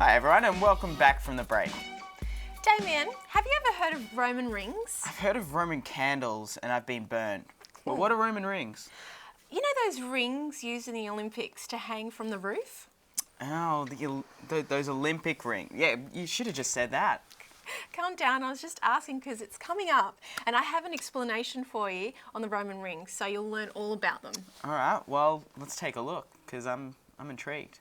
Hi everyone and welcome back from the break. Damien, have you ever heard of Roman rings? I've heard of Roman candles and I've been burnt. But what are Roman rings? You know those rings used in the Olympics to hang from the roof? Oh, those Olympic rings. Yeah, you should have just said that. Calm down, I was just asking because it's coming up and I have an explanation for you on the Roman rings, so you'll learn all about them. All right, well, let's take a look because I'm intrigued.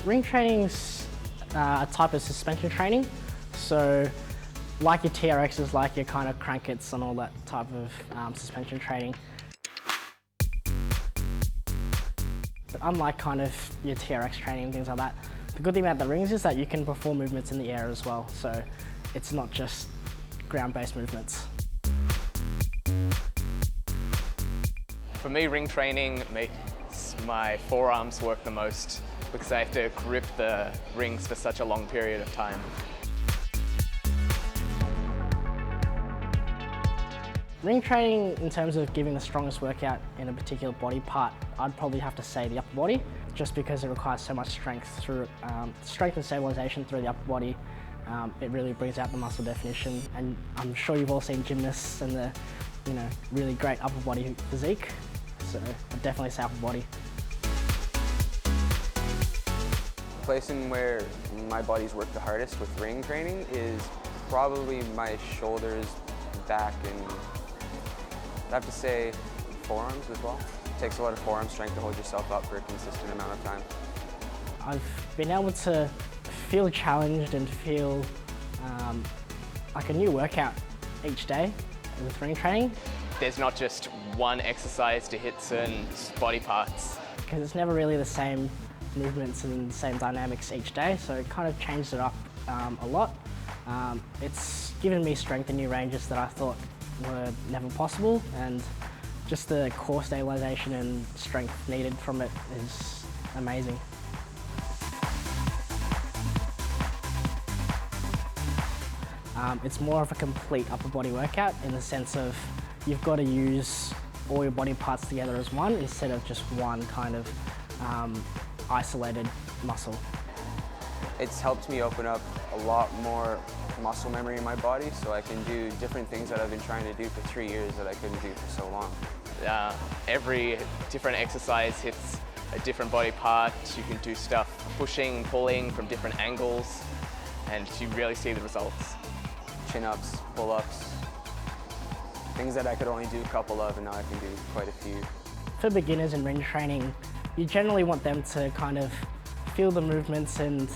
Ring training's a type of suspension training, so like your TRXs, like your kind of crankets and all that type of suspension training. But unlike kind of your TRX training and things like that, the good thing about the rings is that you can perform movements in the air as well, so it's not just ground-based movements. For me, ring training makes my forearms work the most because I have to grip the rings for such a long period of time. Ring training, in terms of giving the strongest workout in a particular body part, I'd probably have to say the upper body, just because it requires so much strength through strength and stabilization through the upper body. It really brings out the muscle definition, and I'm sure you've all seen gymnasts and the really great upper body physique. So I'd definitely say upper body. The place in where my body's worked the hardest with ring training is probably my shoulders, back, and I have to say forearms as well. It takes a lot of forearm strength to hold yourself up for a consistent amount of time. I've been able to feel challenged and feel like a new workout each day with ring training. There's not just one exercise to hit certain body parts. Because it's never really the same movements and the same dynamics each day, so it kind of changed it up a lot. It's given me strength in new ranges that I thought were never possible, and just the core stabilization and strength needed from it is amazing. It's more of a complete upper body workout in the sense of you've got to use all your body parts together as one instead of just one kind of isolated muscle. It's helped me open up a lot more muscle memory in my body, so I can do different things that I've been trying to do for 3 years that I couldn't do for so long. Every different exercise hits a different body part. You can do stuff pushing, pulling from different angles, and you really see the results. Chin-ups, pull-ups, things that I could only do a couple of, and now I can do quite a few. For beginners in ring training, you generally want them to kind of feel the movements and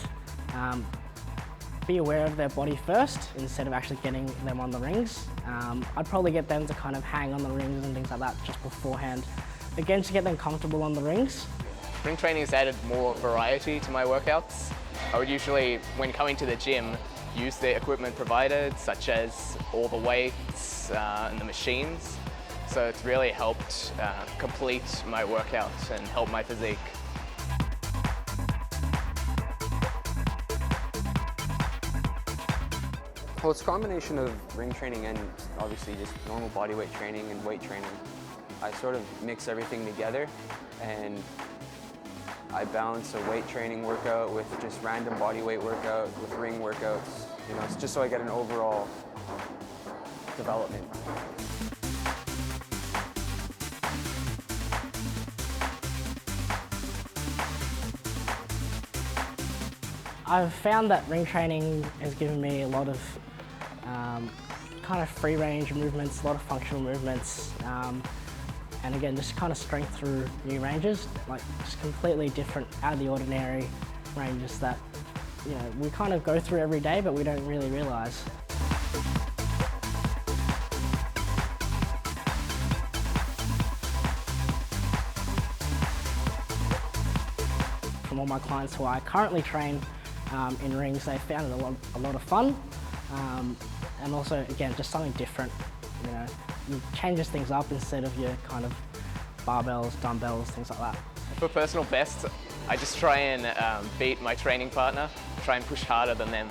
be aware of their body first instead of actually getting them on the rings. I'd probably get them to kind of hang on the rings and things like that just beforehand. Again, to get them comfortable on the rings. Ring training has added more variety to my workouts. I would usually, when coming to the gym, use the equipment provided, such as all the weights and the machines. So it's really helped complete my workouts and help my physique. Well, it's a combination of ring training and obviously just normal body weight training and weight training. I sort of mix everything together, and I balance a weight training workout with just random body weight workout, with ring workouts. It's just so I get an overall development. I've found that ring training has given me a lot of kind of free range movements, a lot of functional movements, and again, just kind of strength through new ranges, like just completely different, out of the ordinary ranges that we kind of go through every day, but we don't really realize. From all my clients who I currently train in rings, they found it a lot of fun, and also, again, just something different. It changes things up instead of your kind of barbells, dumbbells, things like that. For personal best, I just try and beat my training partner, try and push harder than them.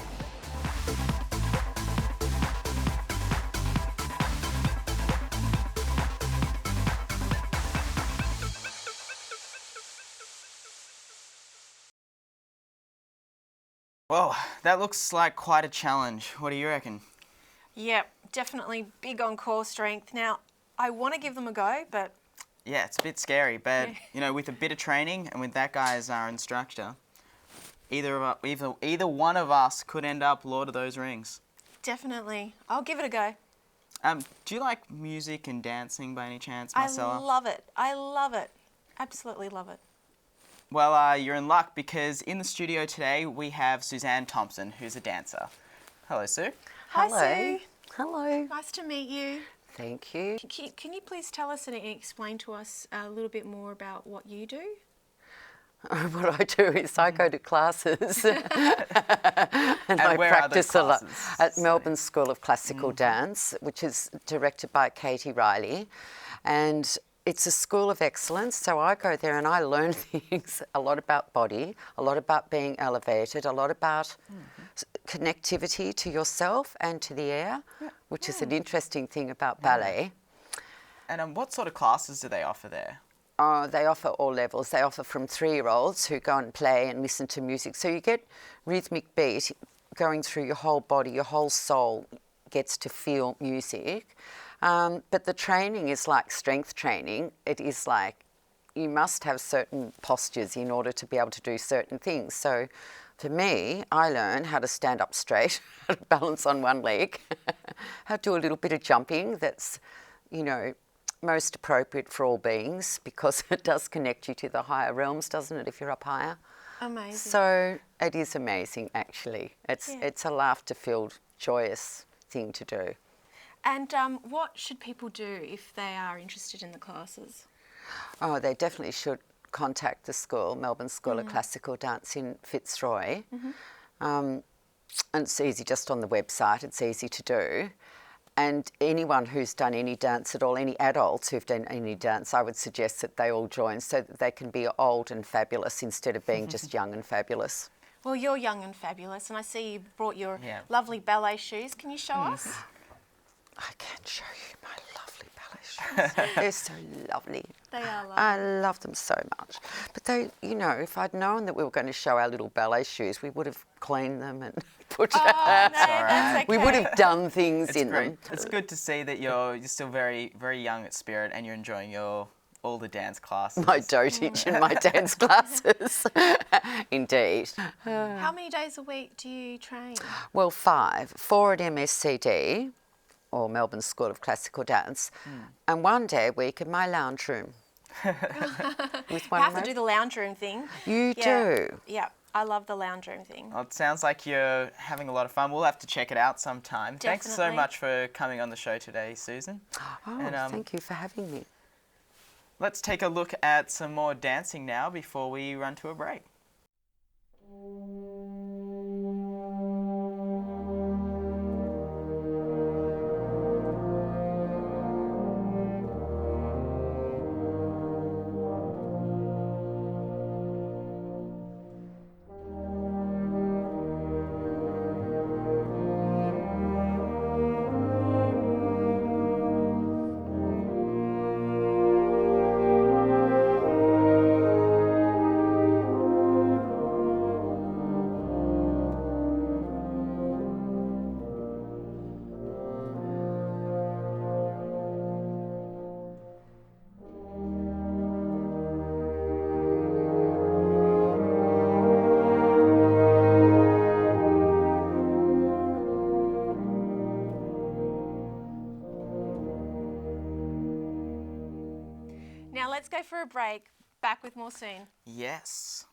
Well, that looks like quite a challenge. What do you reckon? Yep, definitely big on core strength. Now, I want to give them a go, but Yeah, it's a bit scary, but Yeah. you know, with a bit of training and with that guy as our instructor, either one of us could end up Lord of those Rings. definitely. I'll give it a go. Do you like music and dancing by any chance, Marcella? I love it. I love it. Absolutely love it. Well, you're in luck because in the studio today we have Suzanne Thompson, who's a dancer. Hello, Sue. Hi, Hello. Sue. Hello. Nice to meet you. Thank you. Can you please tell us and explain to us a little bit more about what you do? What I do is I go to classes and I where are those practice a lot classes? at Melbourne School of Classical Dance, which is directed by Katie Riley. And it's a school of excellence, so I go there and I learn things, a lot about body, a lot about being elevated, a lot about connectivity to yourself and to the air, which is an interesting thing about ballet. And what sort of classes do they offer there? They offer all levels. They offer from 3-year-olds who go and play and listen to music. So you get rhythmic beat going through your whole body, your whole soul gets to feel music. But the training is like strength training. It is like you must have certain postures in order to be able to do certain things. So for me, I learn how to stand up straight, how to balance on one leg, how to do a little bit of jumping that's, you know, most appropriate for all beings because it does connect you to the higher realms, doesn't it, if you're up higher? Amazing. So it is amazing, actually. It's a laughter-filled, joyous thing to do. And what should people do if they are interested in the classes? Oh, they definitely should contact the school, Melbourne School of Classical Dance in Fitzroy. And it's easy just on the website, it's easy to do. And anyone who's done any dance at all, any adults who've done any dance, I would suggest that they all join so that they can be old and fabulous instead of being just young and fabulous. Well, you're young and fabulous, and I see you brought your Yeah. lovely ballet shoes. Can you show us? I can show you my lovely ballet shoes. They're so lovely. They are lovely. I love them so much. But they, you know, if I'd known that we were going to show our little ballet shoes, we would have cleaned them and put Oh, no, that's okay. we would have done things It's in great. them. It's good to see that you're still very, very young at spirit and you're enjoying all the dance classes. My dotage and my dance classes. Indeed. How many days a week do you train? Well, 5. 4 at MSCD, or Melbourne School of Classical Dance, and 1 day a week in my lounge room. With You one have of to do the lounge room thing. You Yeah. do. Yeah, I love the lounge room thing. Well, it sounds like you're having a lot of fun. We'll have to check it out sometime. Thanks so Definitely. much for coming on the show today, Susan. Oh, And, thank you for having me. Let's take a look at some more dancing now before we run to a break. Now let's go for a break. Back with more soon. Yes.